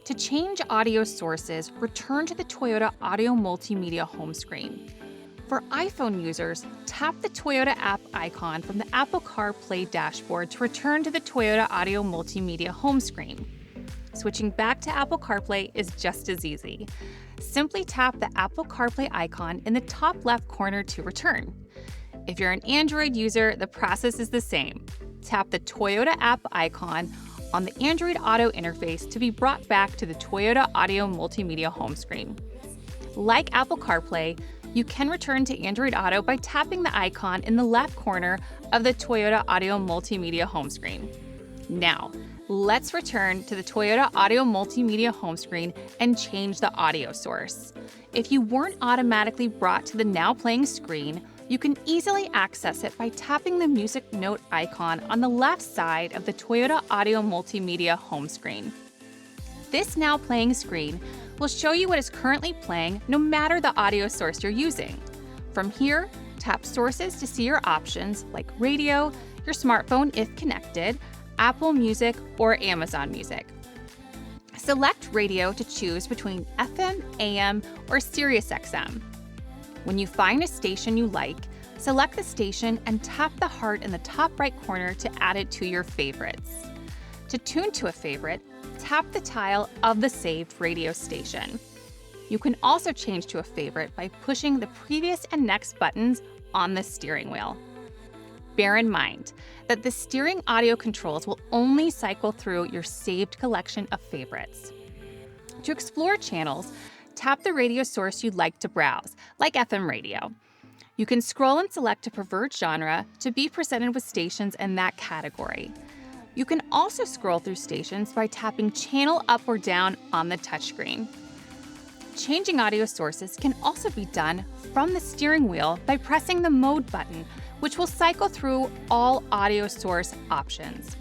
To change audio sources, return to the Toyota Audio Multimedia home screen. For iPhone users, tap the Toyota app icon from the Apple CarPlay dashboard to return to the Toyota Audio Multimedia home screen. Switching back to Apple CarPlay is just as easy. Simply tap the Apple CarPlay icon in the top left corner to return. If you're an Android user, the process is the same. Tap the Toyota app icon on the Android Auto interface to be brought back to the Toyota Audio Multimedia home screen. Like Apple CarPlay, you can return to Android Auto by tapping the icon in the left corner of the Toyota Audio Multimedia home screen. Now, let's return to the Toyota Audio Multimedia home screen and change the audio source. If you weren't automatically brought to the now playing screen, you can easily access it by tapping the music note icon on the left side of the Toyota Audio Multimedia home screen. This now playing screen will show you what is currently playing no matter the audio source you're using. From here, tap Sources to see your options like radio, your smartphone if connected, Apple Music, or Amazon Music. Select radio to choose between FM, AM, or Sirius XM. When you find a station you like, select the station and tap the heart in the top right corner to add it to your favorites. To tune to a favorite, tap the tile of the saved radio station. You can also change to a favorite by pushing the previous and next buttons on the steering wheel. Bear in mind that the steering audio controls will only cycle through your saved collection of favorites. To explore channels, tap the radio source you'd like to browse, like FM radio. You can scroll and select a preferred genre to be presented with stations in that category. You can also scroll through stations by tapping channel up or down on the touchscreen. Changing audio sources can also be done from the steering wheel by pressing the mode button, which will cycle through all audio source options.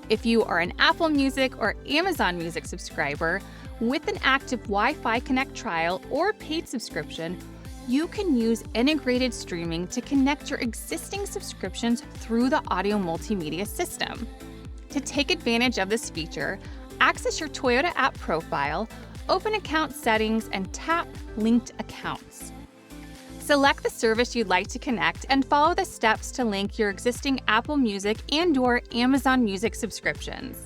If you are an Apple Music or Amazon Music subscriber with an active Wi-Fi Connect trial or paid subscription, you can use integrated streaming to connect your existing subscriptions through the Audio Multimedia system. To take advantage of this feature, access your Toyota app profile, open account settings, and tap Linked Accounts. Select the service you'd like to connect and follow the steps to link your existing Apple Music and/or Amazon Music subscriptions.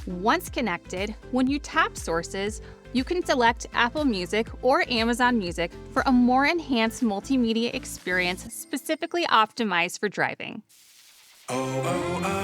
Once connected, when you tap Sources, you can select Apple Music or Amazon Music for a more enhanced multimedia experience specifically optimized for driving. Oh, oh, oh.